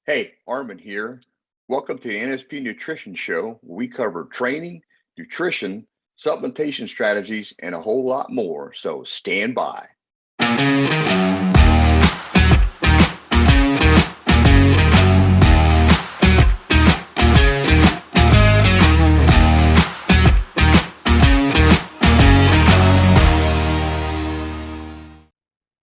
Hey, Armin here. Welcome to the NSP Nutrition Show, where we cover training, nutrition, supplementation strategies, and a whole lot more. So stand by.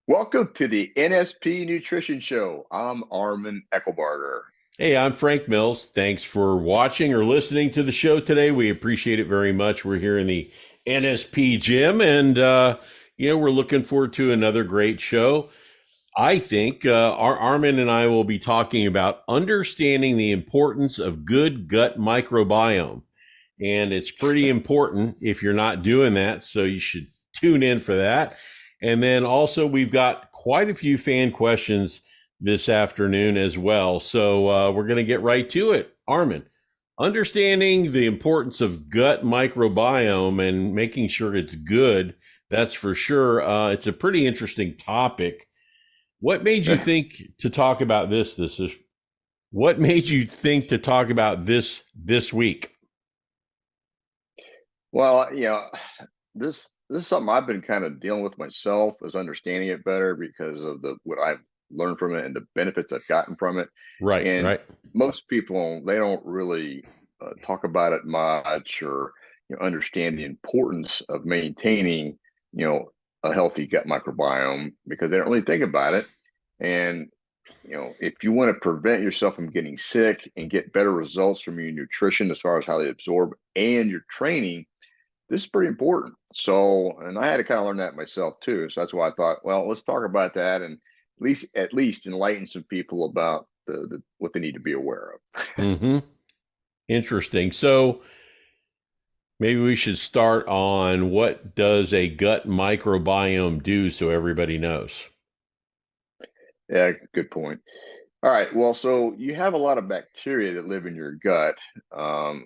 Welcome to the NSP Nutrition Show. I'm Armin Eckelbarger. Hey, I'm Frank Mills. Thanks for watching or listening to the show today. We appreciate it very much. We're here in the NSP gym, and we're looking forward to another great show. I think our Armin and I will be talking about understanding the importance of good gut microbiome, and it's pretty important if you're not doing that. So you should tune in for that. And then also we've got quite a few fan questions this afternoon as well. So we're going to get right to it. Armin, understanding the importance of gut microbiome and making sure it's good, that's for sure. It's a pretty interesting topic. What made you think to talk about this? What made you think to talk about this week? Well, this is something I've been kind of dealing with myself, is understanding it better because of what I've learned from it and the benefits I've gotten from it. And Right. most people, they don't really talk about it much, or understand the importance of maintaining a healthy gut microbiome, because they don't really think about it. And if you want to prevent yourself from getting sick and get better results from your nutrition as far as how they absorb and your training, this is pretty important. So, and I had to kind of learn that myself too. So that's why I thought, well, let's talk about that, and at least enlighten some people about the what they need to be aware of. Mm-hmm. Interesting. So maybe we should start on what does a gut microbiome do so everybody knows. Yeah, good point. All right. Well, so you have a lot of bacteria that live in your gut, um,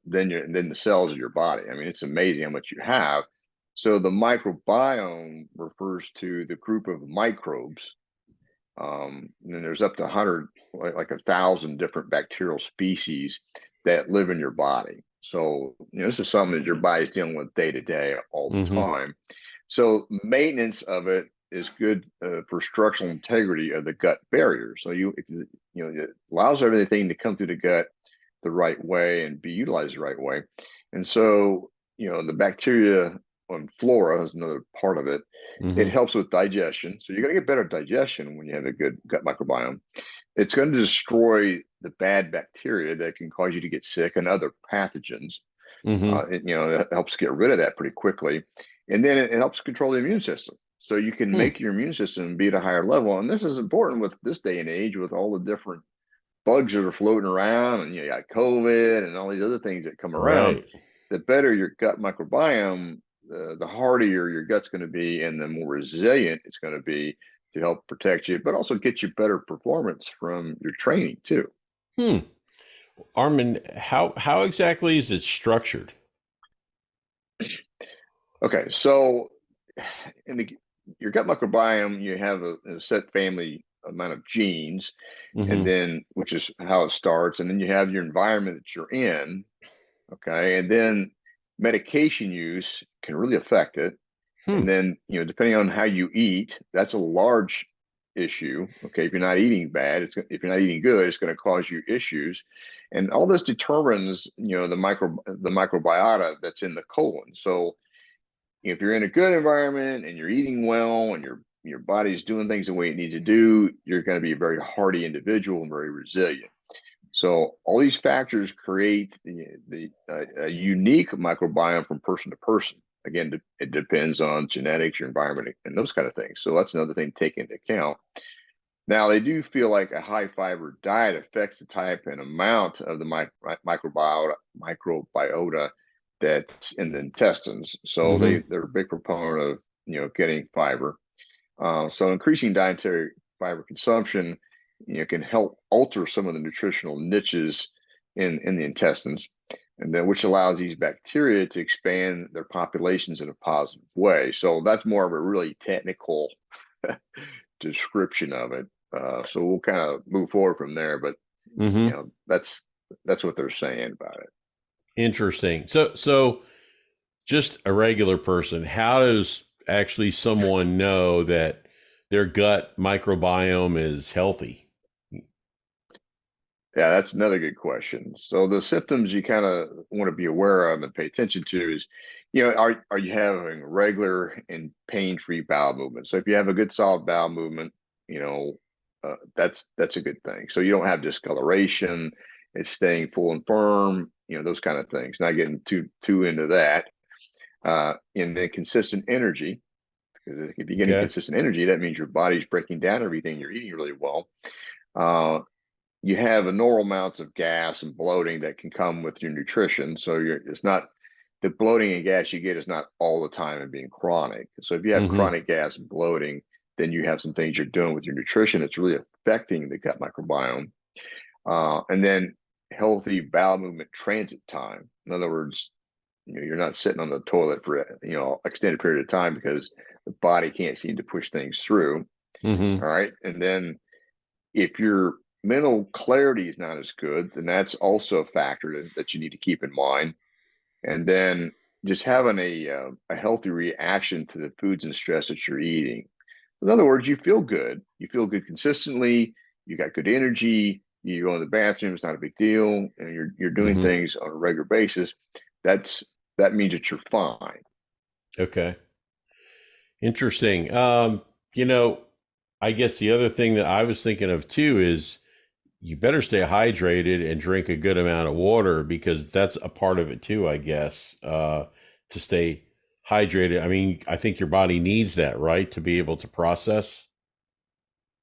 than the cells of your body. I mean, it's amazing how much you have. So the microbiome refers to the group of microbes. And then there's up to 100, like 1,000 different bacterial species that live in your body. So, this is something that your body's dealing with day to day, all the Mm-hmm. time. So maintenance of it is good for structural integrity of the gut barrier. So it allows everything to come through the gut the right way and be utilized the right way. And so, the bacteria and flora is another part of it. It Mm-hmm. helps with digestion. So you're going to get better digestion when you have a good gut microbiome. It's going to destroy the bad bacteria that can cause you to get sick and other pathogens. Mm-hmm. It helps get rid of that pretty quickly. And then it helps control the immune system. So you can Hmm. make your immune system be at a higher level. And this is important with this day and age, with all the different bugs that are floating around, and you got COVID and all these other things that come around. Right. The better your gut microbiome, the hardier your gut's going to be, and the more resilient it's going to be to help protect you, but also get you better performance from your training too. Hmm. Armin, how exactly is it structured? Okay, so in your gut microbiome, you have a set family amount of genes, and Mm-hmm. then which is how it starts, and then you have your environment that you're in. Okay, and then medication use can really affect it. Hmm. And then, depending on how you eat, that's a large issue. Okay, if you're not eating bad, if you're not eating good, it's going to cause you issues. And all this determines, the microbiota that's in the colon. So if you're in a good environment and you're eating well and your body's doing things the way it needs to do, you're going to be a very hardy individual and very resilient. So all these factors create a unique microbiome from person to person. Again, it depends on genetics, your environment, and those kind of things. So that's another thing to take into account. Now, they do feel like a high fiber diet affects the type and amount of the microbiota that's in the intestines. So Mm-hmm. they're a big proponent of getting fiber. So increasing dietary fiber consumption, can help alter some of the nutritional niches in the intestines, and then which allows these bacteria to expand their populations in a positive way. So that's more of a really technical description of it. So we'll kind of move forward from there. But Mm-hmm. that's what they're saying about it. Interesting. So just a regular person, how does actually someone know that their gut microbiome is healthy? Yeah, that's another good question. So the symptoms you kind of want to be aware of and pay attention to is, are you having regular and pain-free bowel movement? So if you have a good solid bowel movement, that's a good thing. So you don't have discoloration, it's staying full and firm, those kind of things. Not getting too into that. And then consistent energy, because if you're getting Okay. consistent energy, that means your body's breaking down everything, you're eating really well. Uh, you have a normal amounts of gas and bloating that can come with your nutrition. So it's not the bloating and gas you get is not all the time and being chronic. So if you have Mm-hmm. chronic gas and bloating, then you have some things you're doing with your nutrition. It's really affecting the gut microbiome. And then healthy bowel movement transit time. In other words, you're not sitting on the toilet for extended period of time because the body can't seem to push things through. Mm-hmm. All right, and then if your mental clarity is not as good, then that's also a factor that you need to keep in mind. And then just having a healthy reaction to the foods and stress that you're eating. In other words, you feel good. You feel good consistently. You got good energy. You go in the bathroom. It's not a big deal, and you're doing Mm-hmm. things on a regular basis. That means that you're fine. Okay. Interesting. You know, I guess the other thing that I was thinking of too is you better stay hydrated and drink a good amount of water because that's a part of it too, I guess, to stay hydrated. I mean, I think your body needs that, right, to be able to process.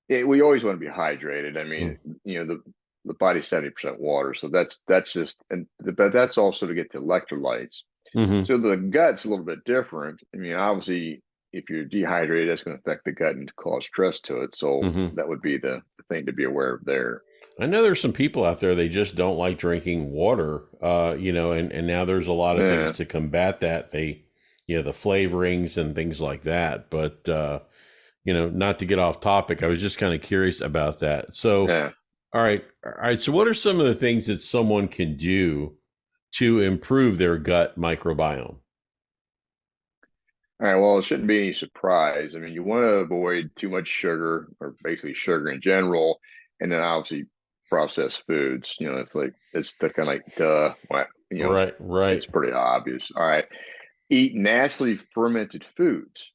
We always want to be hydrated. I Mm. mean, the body's 70% water, so that's just but that's also to get the electrolytes. Mm-hmm. So the gut's a little bit different. I mean, obviously, if you're dehydrated, that's going to affect the gut and cause stress to it. So Mm-hmm. that would be the thing to be aware of there. I know there's some people out there they just don't like drinking water, and now there's a lot of things Yeah, to combat that. The flavorings and things like that. But not to get off topic, I was just kind of curious about that. So, yeah. all right. So, what are some of the things that someone can do to improve their gut microbiome? All right. Well, it shouldn't be any surprise. I mean, you want to avoid too much sugar, or basically sugar in general, and then obviously processed foods. It's the kind of like duh. What Right, right. it's pretty obvious. All right. Eat naturally fermented foods.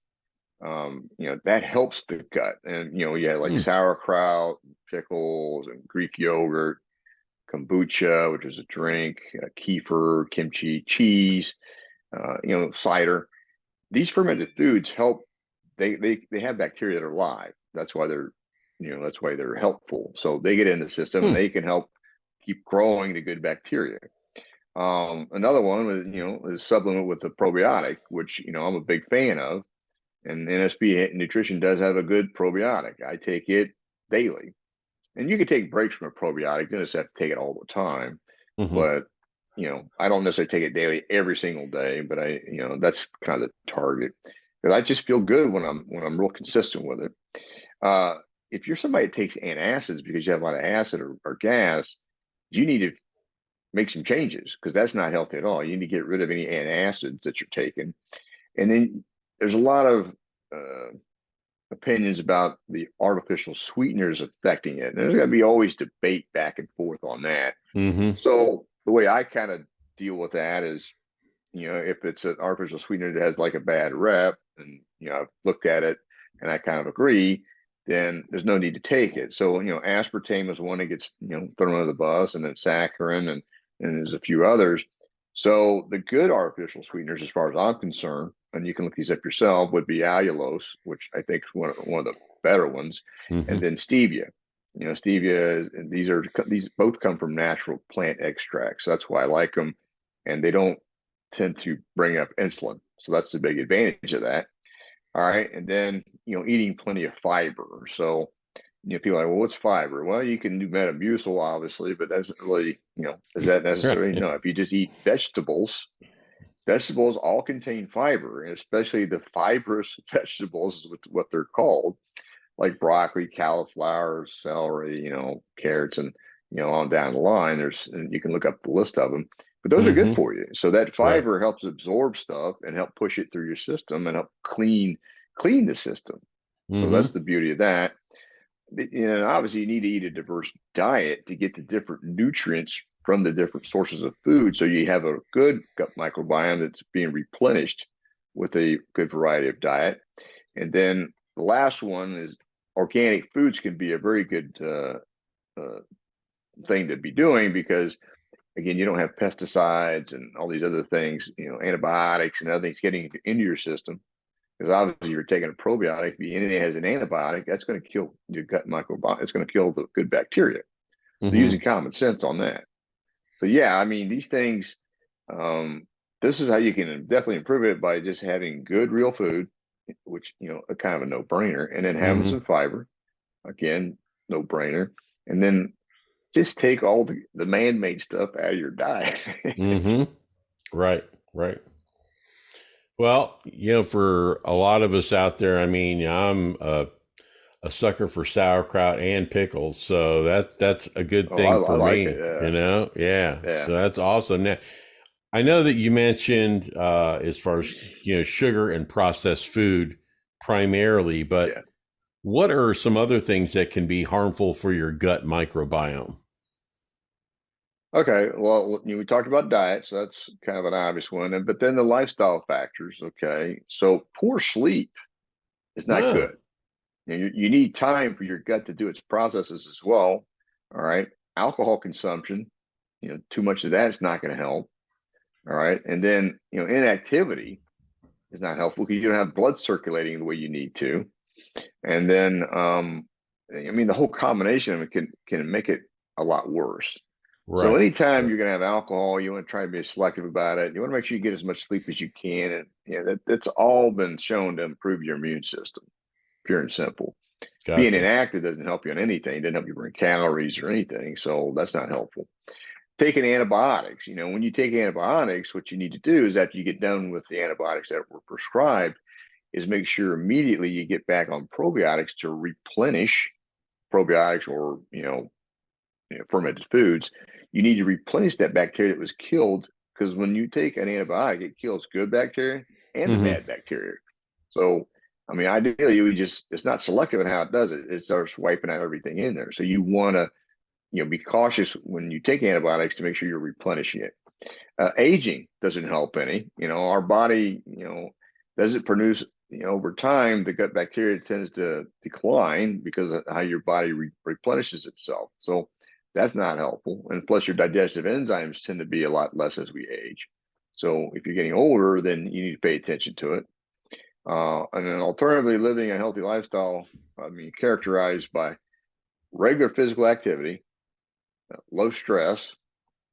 That helps the gut. And you have like Hmm. sauerkraut, pickles, and Greek yogurt, kombucha, which is a drink, kefir, kimchi, cheese, cider. These fermented foods help. They have bacteria that are live. That's why they're helpful. So they get in the system and Hmm. they can help keep growing the good bacteria. Another one was, is supplement with the probiotic, which I'm a big fan of, and NSP nutrition does have a good probiotic. I take it daily, and you can take breaks from a probiotic. You don't just have to take it all the time. Mm-hmm. But I don't necessarily take it daily every single day. But that's kind of the target because I just feel good when I'm real consistent with it. Uh, if you're somebody that takes antacids because you have a lot of acid or gas, you need to make some changes because that's not healthy at all. You need to get rid of any antacids that you're taking, and then there's a lot of uh, opinions about the artificial sweeteners affecting it. And there's going to be always debate back and forth on that. Mm-hmm. So the way I kind of deal with that is, if it's an artificial sweetener that has like a bad rep, and I've looked at it and I kind of agree, then there's no need to take it. So aspartame is one that gets thrown under the bus, and then saccharin, and there's a few others. So the good artificial sweeteners, as far as I'm concerned, and you can look these up yourself, would be allulose, which I think is one of the better ones, and Mm-hmm. then stevia. Stevia is, and these both come from natural plant extracts. So that's why I like them, and they don't tend to bring up insulin. So that's the big advantage of that. All right. And then, eating plenty of fiber. So, people are like, well, what's fiber? Well, you can do Metamucil, obviously, but that's not really, is that necessary? Right. No. If you just eat vegetables, vegetables all contain fiber, and especially the fibrous vegetables is what they're called. like broccoli, cauliflower, celery, carrots, and on down the line. And you can look up the list of them, but those are good Mm-hmm. for you. So that Right. fiber helps absorb stuff and help push it through your system and help clean the system. So Mm-hmm. that's the beauty of that. Obviously you need to eat a diverse diet to get the different nutrients from the different sources of food. So you have a good gut microbiome that's being replenished with a good variety of diet. And then the last one is organic foods can be a very good uh, thing to be doing because again, you don't have pesticides and all these other things, antibiotics and other things getting into your system. Because obviously you're taking a probiotic, if it has an antibiotic, that's going to kill your gut microbiome. It's going to kill the good bacteria. So Mm-hmm. using common sense on that. So yeah, I mean these things. Um, this is how you can definitely improve it by just having good real food, which a kind of a no brainer, and then having Mm-hmm. some fiber. Again, no brainer, and then just take all the man made stuff out of your diet. Mm-hmm. Right. Right. Well, for a lot of us out there, I mean, I'm a sucker for sauerkraut and pickles, so that's a good Oh, I thing for like it. me, Yeah, Yeah, so that's awesome. Now, I know that you mentioned as far as sugar and processed food primarily, but yeah. what are some other things that can be harmful for your gut microbiome? Okay, well, we talked about diet, so that's kind of an obvious one. But then the lifestyle factors. Okay, so poor sleep is not Oh, good. You need time for your gut to do its processes as well. All right, alcohol consumption, too much of that is not going to help. All right, and then inactivity is not helpful because you don't have blood circulating the way you need to. And then, I mean, the whole combination of it can make it a lot worse. So right. anytime Right. you're going to have alcohol, you want to try to be selective about it. You want to make sure you get as much sleep as you can, and that's all been shown to improve your immune system, pure and simple. Being Gotcha. inactive doesn't help you on anything. It doesn't help you burn calories or anything, so that's not helpful. Taking antibiotics, when you take antibiotics, what you need to do is after you get done with the antibiotics that were prescribed, is make sure immediately you get back on probiotics to replenish probiotics or fermented foods. You need to replenish that bacteria that was killed because when you take an antibiotic, it kills good bacteria and the Mm-hmm. bad bacteria. So, I mean, ideally, you would it's not selective in how it does it. It starts wiping out everything in there. So you want to be cautious when you take antibiotics to make sure you're replenishing it. Aging doesn't help any. Our body, doesn't produce. Over time, the gut bacteria tends to decline because of how your body replenishes itself. So that's not helpful. And plus, your digestive enzymes tend to be a lot less as we age. So if you're getting older, then you need to pay attention to it. And then alternatively, living a healthy lifestyle, I mean, characterized by regular physical activity, low stress,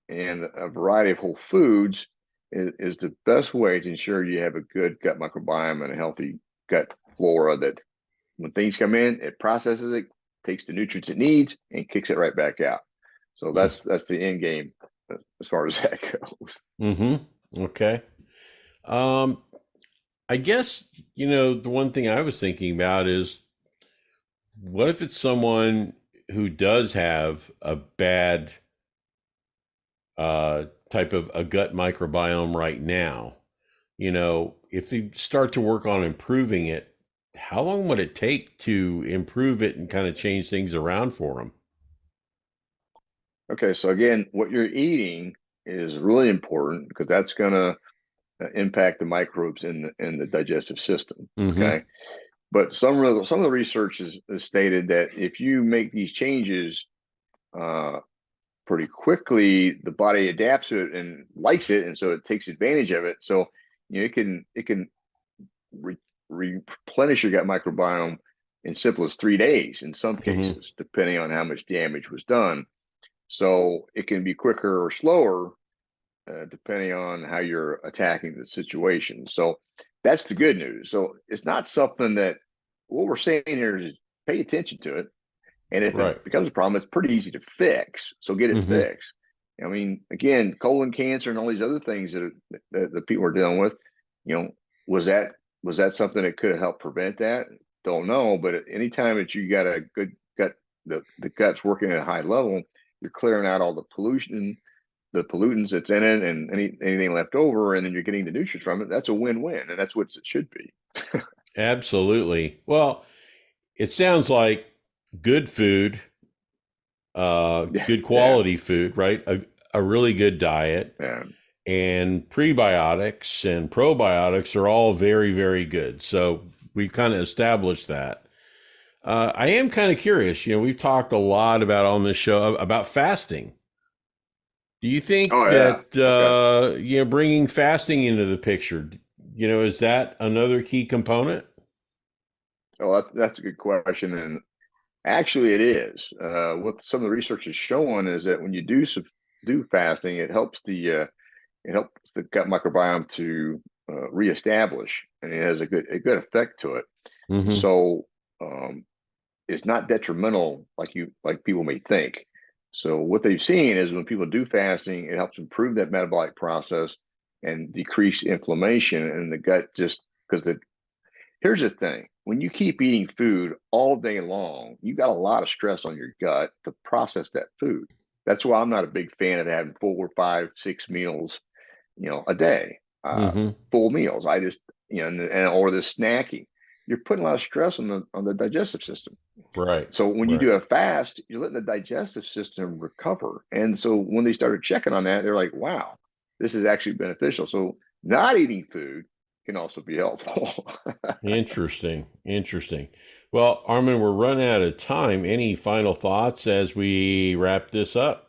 and a variety of whole foods is the best way to ensure you have a good gut microbiome and a healthy gut flora that when things come in, it processes it, takes the nutrients it needs, and kicks it right back out. So that's the end game as far as that goes. Mm-hmm. Okay. Um, I guess, the one thing I was thinking about is what if it's someone who does have a bad type of a gut microbiome right now? If they start to work on improving it, how long would it take to improve it and kind of change things around for them? Okay, so again, what you're eating is really important because that's going to impact the microbes in the digestive system. Mm-hmm. Okay, but some of the research has stated that if you make these changes uh, pretty quickly, the body adapts to it and likes it, and so it takes advantage of it. So it can re- replenish your gut microbiome in simple as 3 days in some Mm-hmm. cases, depending on how much damage was done. So it can be quicker or slower depending on how you're attacking the situation. So that's the good news. So it's not something that what we're saying here is pay attention to it. And if it Right. becomes a problem, it's pretty easy to fix. So get it Mm-hmm. fixed. I mean, again, colon cancer and all these other things that the people are dealing with, you know, was that was that something that could have helped prevent that? don't know, but anytime that you got a good gut, the gut's working at a high level, you're clearing out all the pollution, the pollutants that's in it, and anything left over, and then you're getting the nutrients from it. That's a win-win, and that's what it should be. Absolutely. Well, it sounds like good food, Yeah, good yeah, quality food, right? A really good diet, yeah. and prebiotics and probiotics are all very, very good. So we've kind of established that. I am kind of curious. We've talked a lot about on this show about fasting. Do you think Oh yeah. that Okay. bringing fasting into the picture, is that another key component? Oh, that's a good question, and actually, it is. What some of the research is showing is that when you do fasting, it helps the gut microbiome to reestablish, and it has a good effect to it. Mm-hmm. So um, it's not detrimental like people may think. So what they've seen is when people do fasting, it helps improve that metabolic process and decrease inflammation in the gut. Just because here's the thing: when you keep eating food all day long, you got a lot of stress on your gut to process that food. That's why I'm not a big fan of having 4, 5, 6 meals a day, Mm-hmm. full meals. I just, or the snacking. You're putting a lot of stress on the digestive system. Right. So when you Right. do a fast, you're letting the digestive system recover. And so when they started checking on that, they're like, wow, this is actually beneficial. So not eating food can also be helpful. Interesting. Interesting. Well, Armin, we're running out of time. Any final thoughts as we wrap this up?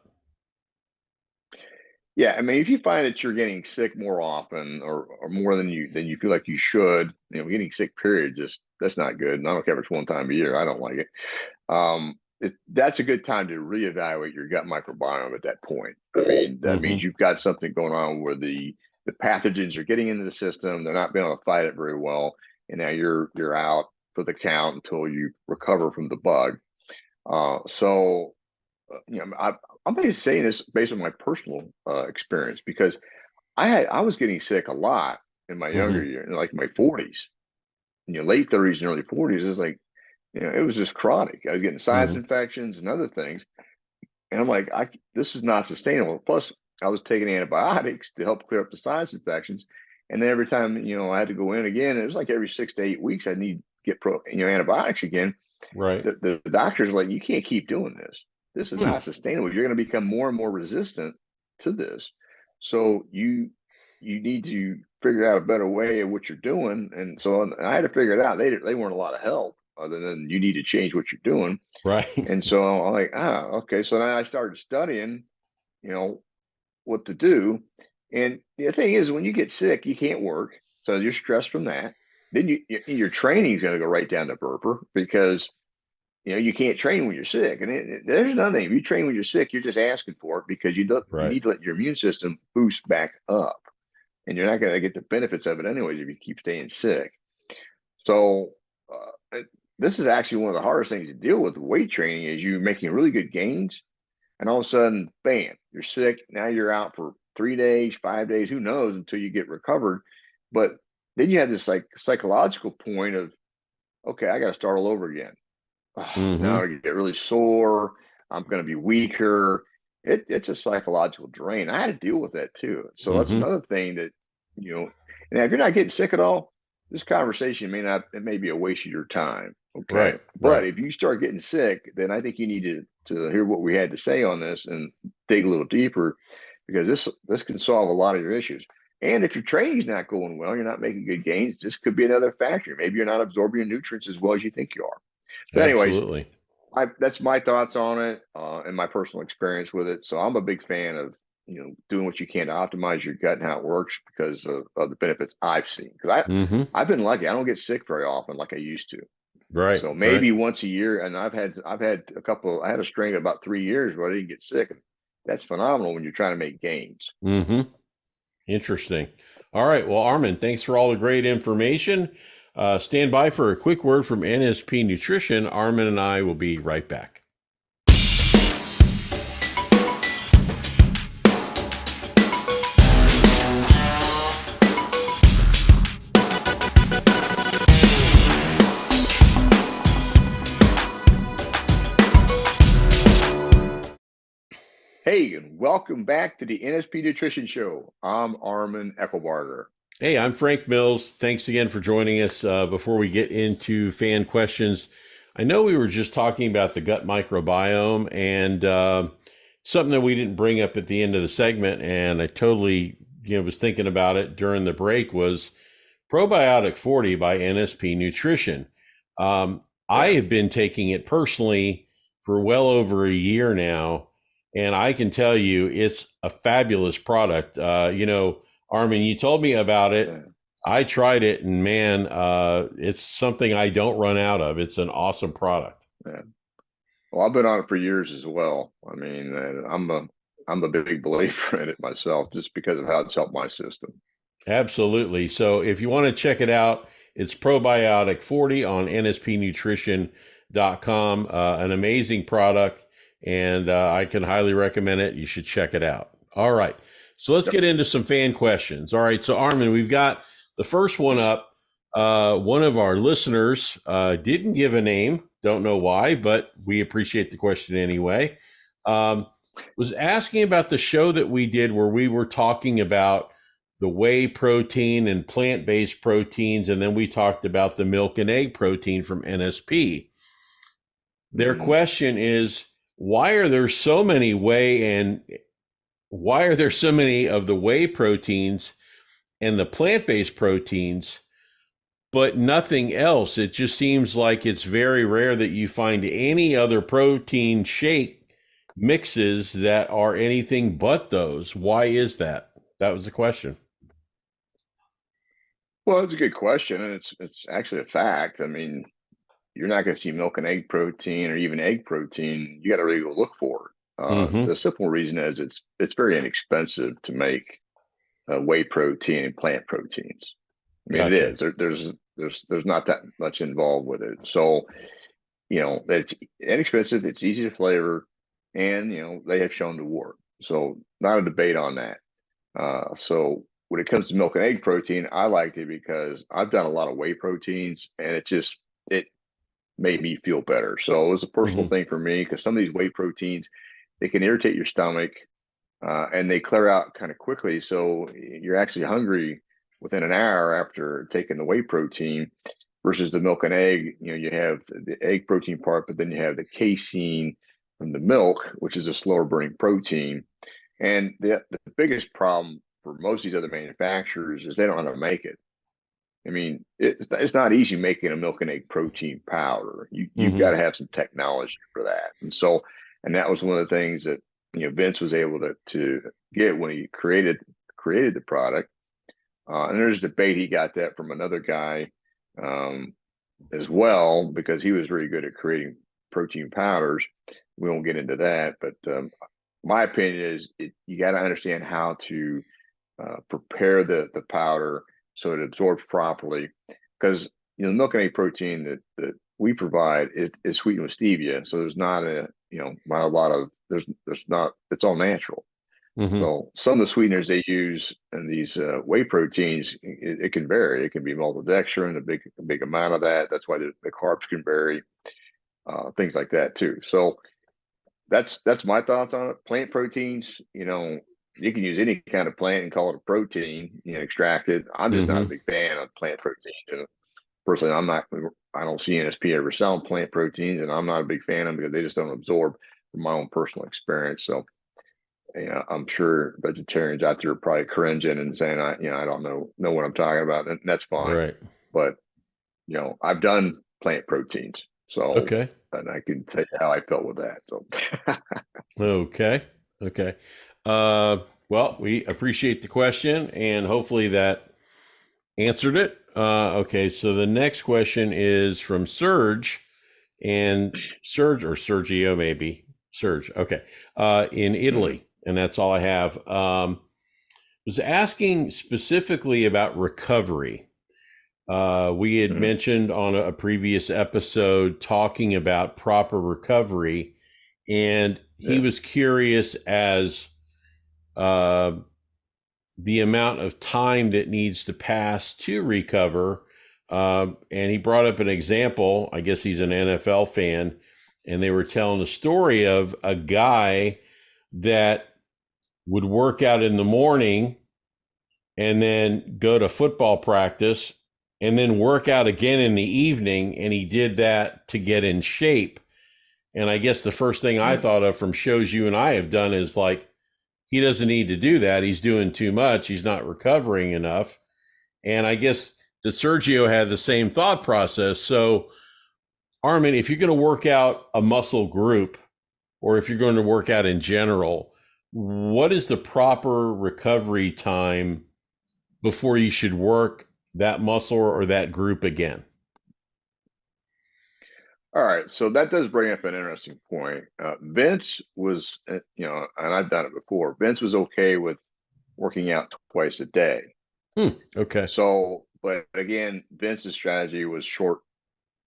Yeah, I mean, if you find that you're getting sick more often or more than you feel like you should, getting sick, period, just that's not good. And I don't care if it's one time a year. I don't like it. That's a good time to reevaluate your gut microbiome at that point. I mean, that Mm-hmm. means you've got something going on where the pathogens are getting into the system. They're not being able to fight it very well, and now you're out for the count until you recover from the bug. So I'm basically saying this based on my personal experience because I was getting sick a lot in my younger Mm-hmm. years, like my 40s, late 30s and early 40s. It's like it was just chronic. I was getting sinus Mm-hmm. infections and other things, and I'm like, this is not sustainable. Plus, I was taking antibiotics to help clear up the sinus infections, and then every time I had to go in again, it was like every 6 to 8 weeks I need to get antibiotics again. Right. The doctors are like, you can't keep doing this. This is Hmm. not sustainable. You're going to become more and more resistant to this. So you need to figure out a better way of what you're doing. And so I had to figure it out. They weren't a lot of help other than you need to change what you're doing. Right. And so I'm like, okay. So then I started studying, you know, what to do. And the thing is, when you get sick, you can't work. So you're stressed from that. Then your training is going to go right down to burper because you can't train when you're sick. And there's another thing: if you train when you're sick, you're just asking for it because you Right. need to let your immune system boost back up, and you're not going to get the benefits of it anyways if you keep staying sick. So this is actually one of the hardest things to deal with weight training is you making really good gains, and all of a sudden, bam, you're sick. Now you're out for 3 days, 5 days, who knows until you get recovered. But then you have this like psychological point of, okay, I got to start all over again. Oh, now Mm-hmm. I get really sore. I'm going to be weaker. It's a psychological drain. I had to deal with that too. So that's Mm-hmm. another thing that, and if you're not getting sick at all, this conversation it may be a waste of your time. Okay. Right. But Right. if you start getting sick, then I think you need to hear what we had to say on this and dig a little deeper because this can solve a lot of your issues. And if your training's not going well, you're not making good gains, this could be another factor. Maybe you're not absorbing your nutrients as well as you think you are. So, anyways, Absolutely. that's my thoughts on it and my personal experience with it. So I'm a big fan of doing what you can to optimize your gut and how it works because of the benefits I've seen. Because Mm-hmm. I've been lucky; I don't get sick very often like I used to. Right. So Right. maybe once a year, and I've had a couple. I had a string of about 3 years where I didn't get sick. That's phenomenal when you're trying to make gains. Mm-hmm. Interesting. All right. Well, Armin, thanks for all the great information. Stand by for a quick word from NSP Nutrition. Armin and I will be right back. Hey, and welcome back to the NSP Nutrition Show. I'm Armin Eckelbarger. Hey, I'm Frank Mills. Thanks again for joining us. Before we get into fan questions, I know we were just talking about the gut microbiome and something that we didn't bring up at the end of the segment, and I totally, was thinking about it during the break was Probiotic 40 by NSP Nutrition. I Yeah, have been taking it personally for well over a year now, and I can tell you it's a fabulous product. Armin, you told me about it. yeah, I tried it, and man, it's something I don't run out of. It's an awesome product. yeah. Well, I've been on it for years as well. I mean, I'm a big believer in it myself, just because of how it's helped my system. Absolutely. So if you want to check it out, it's Probiotic 40 on nspnutrition.com. An amazing product, and I can highly recommend it. You should check it out. All right. So let's Yep. get into some fan questions. All right. So, Armin, we've got the first one up. One of our listeners didn't give a name. Don't know why, but we appreciate the question anyway. Um, was asking about the show that we did where we were talking about the whey protein and plant-based proteins, and then we talked about the milk and egg protein from NSP. Their Mhm. question is, why are there so many why are there so many of the whey proteins and the plant-based proteins, but nothing else? It just seems like it's very rare that you find any other protein shake mixes that are anything but those. Why is that? That was the question. Well, it's a good question, and it's actually a fact. I mean, you're not going to see milk and egg protein or even egg protein. You got to really go look for it. Mm-hmm. The simple reason is it's very inexpensive to make whey protein and plant proteins. I mean, it Gotcha. is. There's not that much involved with it. So, it's inexpensive, it's easy to flavor, and they have shown to work. So, not a debate on that. So when it comes to milk and egg protein, I liked it because I've done a lot of whey proteins, and it made me feel better. So it was a personal Mm-hmm. thing for me because some of these whey proteins, they can irritate your stomach, and they clear out kind of quickly. So you're actually hungry within an hour after taking the whey protein versus the milk and egg. You have the egg protein part, but then you have the casein from the milk, which is a slower burning protein. And the biggest problem for most of these other manufacturers is they don't know how to make it. I mean, it's not easy making a milk and egg protein powder. You've got Mm-hmm. to have some technology for that. And that was one of the things that Vince was able to get when he created the product. And there's debate he got that from another guy, um, as well, because he was really good at creating protein powders. We won't get into that, but my opinion is you got to understand how to prepare the powder so it absorbs properly. Because milk and egg protein that we provide is sweetened with stevia, so there's not not a lot of there's not it's all natural. Mm-hmm. So some of the sweeteners they use in these whey proteins, it can vary. It can be maltodextrin, a big amount of that. That's why the carbs can vary, things like that too. So that's my thoughts on it. Plant proteins, you can use any kind of plant and call it a protein, extracted. I'm just not a Mm-hmm. big fan of plant proteins. Personally, I'm not. I don't see NSP ever selling plant proteins, and I'm not a big fan of them because they just don't absorb from my own personal experience. So, I'm sure vegetarians out there are probably cringing and saying, I don't know what I'm talking about, and that's fine. Right. But I've done plant proteins, so Okay. and I can tell you how I felt with that. So, Okay. Okay. Uh, well, we appreciate the question, and hopefully that answered it. Okay. So the next question is from Serge, and Serge or Sergio, maybe Serge. Okay. In mhm, Italy, and that's all I have. Was asking specifically about recovery. We had mhm, mentioned on a previous episode talking about proper recovery, and he yeah, was curious as uh, the amount of time that needs to pass to recover. And he brought up an example. I guess he's an NFL fan, and they were telling the story of a guy that would work out in the morning and then go to football practice and then work out again in the evening. And he did that to get in shape. And I guess the first thing I Mm. thought of from shows you and I have done is like, he doesn't need to do that. He's doing too much. He's not recovering enough. And I guess that Sergio had the same thought process. So, Armin, if you're going to work out a muscle group or if you're going to work out in general, what is the proper recovery time before you should work that muscle or that group again? All right, so that does bring up an interesting point. Vince was, and I've done it before. Vince was okay with working out twice a day. Okay. So, but again, Vince's strategy was short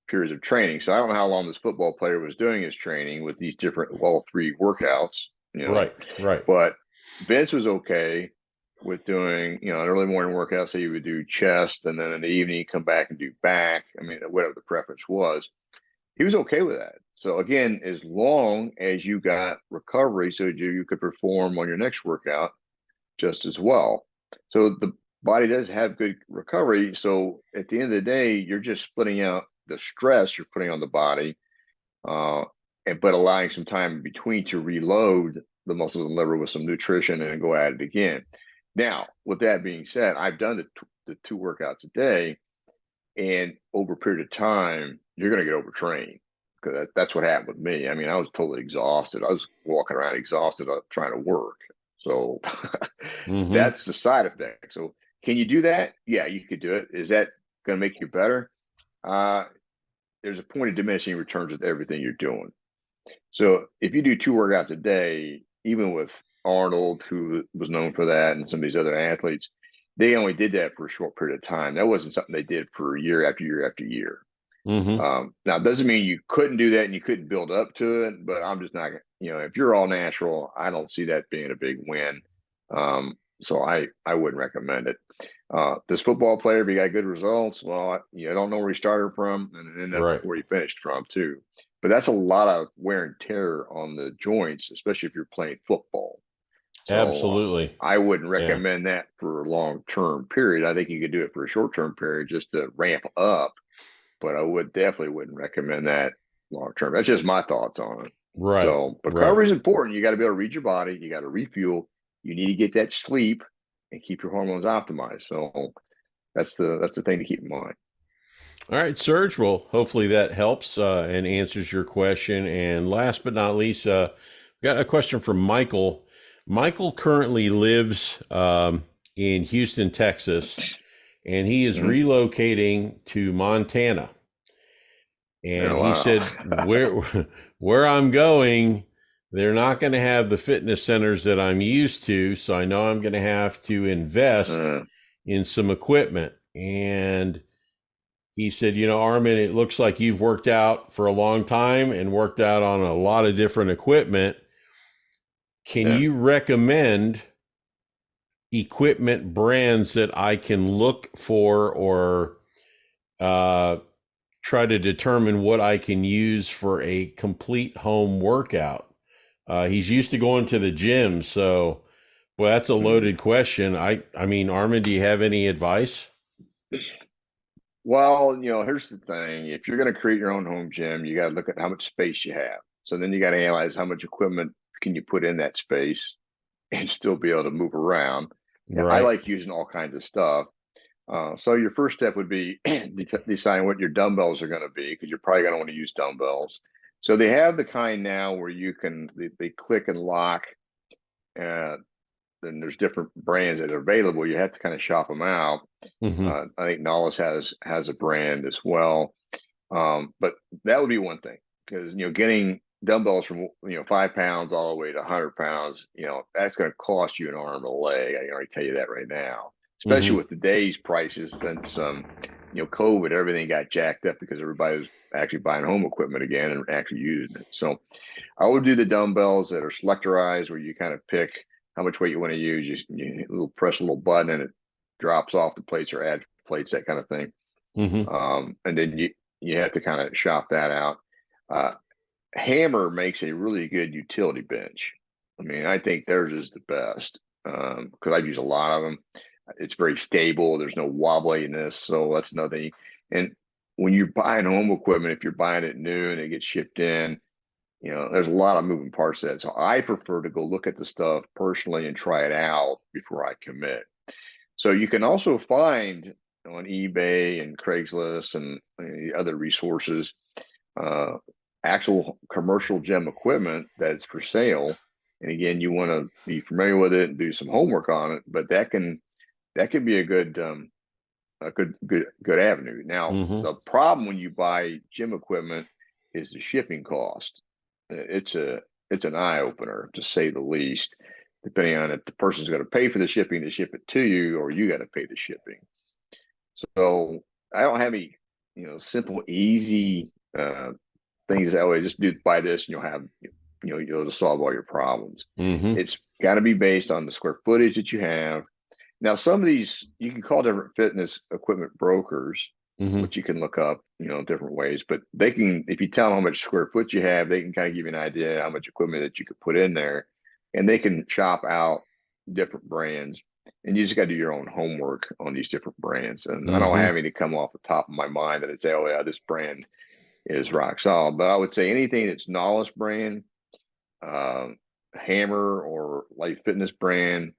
periods of training. So I don't know how long this football player was doing his training with these different all three workouts, Right. Right. but Vince was okay with doing, an early morning workout. So you would do chest and then in the evening come back and do back. I mean, whatever the preference was, he was okay with that. So again, as long as you got recovery so you could perform on your next workout just as well. So the body does have good recovery. So at the end of the day, you're just splitting out the stress you're putting on the body, uh, but allowing some time in between to reload the muscles and liver with some nutrition and go at it again. Now, with that being said, I've done the two workouts a day, and over a period of time, you're going to get overtrained because that's what happened with me. I mean, I was totally exhausted. I was walking around exhausted trying to work. So Mm-hmm. that's the side effect. So can you do that? Yeah, you could do it. Is that going to make you better? Uh, there's a point of diminishing returns with everything you're doing. So if you do two workouts a day, even with Arnold, who was known for that, and some of these other athletes, they only did that for a short period of time. That wasn't something they did for year after year after year. Mm-hmm. Now, it doesn't mean you couldn't do that and you couldn't build up to it, but I'm just not, if you're all natural, I don't see that being a big win. So I wouldn't recommend it. This football player, if he got good results, well, I don't know where he started from and ended up Right. where he finished from too. But that's a lot of wear and tear on the joints, especially if you're playing football. So Absolutely. I wouldn't Yeah. recommend that for a long-term period. I think you could do it for a short-term period just to ramp up, but I definitely wouldn't recommend that long term. That's just my thoughts on it. Right. So, but Right. recovery is important. You got to be able to read your body. You got to refuel. You need to get that sleep and keep your hormones optimized. So that's the thing to keep in mind. All right, Serge. Well, hopefully that helps and answers your question. And last but not least, we got a question from Michael. Michael currently lives in Houston, Texas, and he is Mm-hmm. relocating to Montana. And Oh, he wow. said, where I'm going, they're not going to have the fitness centers that I'm used to. So I know I'm going to have to invest uh, in some equipment. And he said, Armin, it looks like you've worked out for a long time and worked out on a lot of different equipment. Can yeah. you recommend equipment brands that I can look for or uh, try to determine what I can use for a complete home workout? He's used to going to the gym, so well, that's a Mm. loaded question. I mean, Armin, do you have any advice? Well, here's the thing. If you're going to create your own home gym, you got to look at how much space you have. So then you got to analyze how much equipment can you put in that space and still be able to move around. Yeah, I Right. like using all kinds of stuff. So your first step would be deciding what your dumbbells are going to be because you're probably going to want to use dumbbells. So they have the kind now where you can they click and lock. Uh, then there's different brands that are available. You have to kind of shop them out. Mm-hmm. I think Nollis has a brand as well. But that would be one thing because getting dumbbells from 5 pounds all the way to 100 pounds, that's going to cost you an arm and a leg. I can already tell you that right now, especially Mm-hmm. with today's prices since COVID, everything got jacked up because everybody was actually buying home equipment again and actually using it. So I would do the dumbbells that are selectorized, where you kind of pick how much weight you want to use. You press a little button and it drops off the plates or adds plates, that kind of thing. Mm-hmm. And then you have to kind of shop that out. Uh, Hammer makes a really good utility bench. I mean, I think theirs is the best because I've used a lot of them. It's very stable. There's no wobbliness, so that's another thing. And when you're buying home equipment, if you're buying it new and it gets shipped in, there's a lot of moving parts to that. So I prefer to go look at the stuff personally and try it out before I commit. So you can also find on eBay and Craigslist and the other resources uh, actual commercial gym equipment that's for sale. And again, you want to be familiar with it and do some homework on it. But that can be a good avenue. Now, Mm-hmm. the problem when you buy gym equipment is the shipping cost. It's an eye opener to say the least. Depending on if the person's going to pay for the shipping to ship it to you, or you got to pay the shipping. So I don't have any, simple, easy things that way. Just do buy this, and you'll just solve all your problems. Mm-hmm. It's got to be based on the square footage that you have. Now, some of these you can call different fitness equipment brokers, Mm-hmm. which you can look up, different ways. But they can, if you tell them how much square foot you have, they can kind of give you an idea how much equipment that you could put in there, and they can shop out different brands. And you just got to do your own homework on these different brands. And I don't Mm-hmm. have any come off the top of my mind that I'd say, oh yeah, this brand is rock solid. But I would say anything that's Nollis brand, um, Hammer or Light Fitness brand,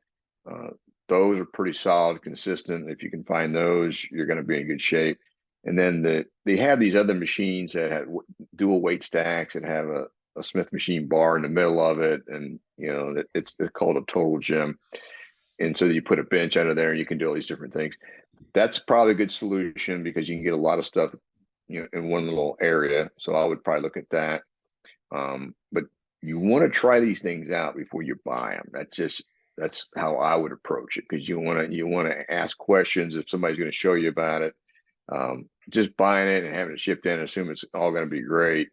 uh, those are pretty solid, consistent. If you can find those, you're going to be in good shape. And then they have these other machines that have dual weight stacks and have a Smith machine bar in the middle of it, and it's called a total gym. And so you put a bench under there, and you can do all these different things. That's probably a good solution because you can get a lot of stuff, in one little area. So I would probably look at that. But you want to try these things out before you buy them. That's how I would approach it, because you want to ask questions if somebody's going to show you about it. Just buying it and having it shipped in, assume it's all going to be great.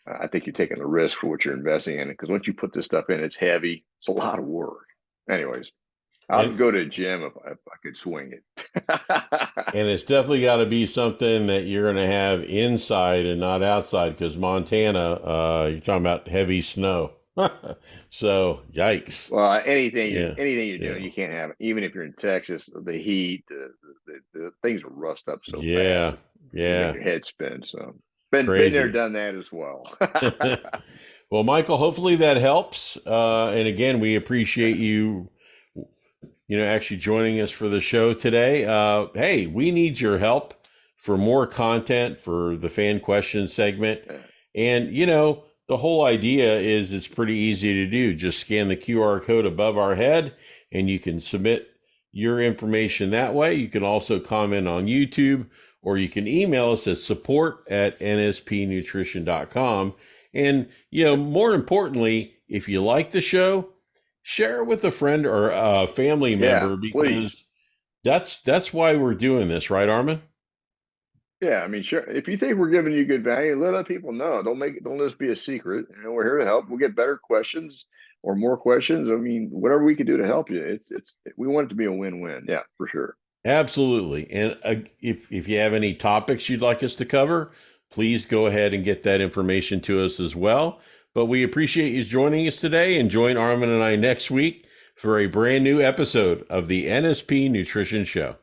I think you're taking a risk for what you're investing in, because once you put this stuff in, it's heavy. It's a lot of work. Anyways, I And would go to a gym if I could swing it. and it's definitely got to be something that you're going to have inside and not outside, because Montana, you're talking about heavy snow. So, yikes. Well, anything Yeah. anything you're Yeah. doing, you can't have it. Even if you're in Texas, the heat, the things will rust up so fast Yeah. you make Yeah. your head spin. So been there, Crazy. done that as well. Well, Michael, hopefully that helps. And again, we appreciate you, actually joining us for the show today. Hey, we need your help for more content for the fan question segment. And, the whole idea is it's pretty easy to do. Just scan the QR code above our head and you can submit your information that way. You can also comment on YouTube, or you can email us at support@nspnutrition.com. And, more importantly, if you like the show, share it with a friend or a family Yeah, member, please. because that's why we're doing this, right, Armin? Yeah, I mean, sure. If you think we're giving you good value, let other people know. Don't let this be a secret. We're here to help. We'll get better questions or more questions. I mean, whatever we can do to help you. We want it to be a win-win. Yeah, for sure. Absolutely. And if you have any topics you'd like us to cover, please go ahead and get that information to us as well. But we appreciate you joining us today, and join Armin and I next week for a brand new episode of the NSP Nutrition Show.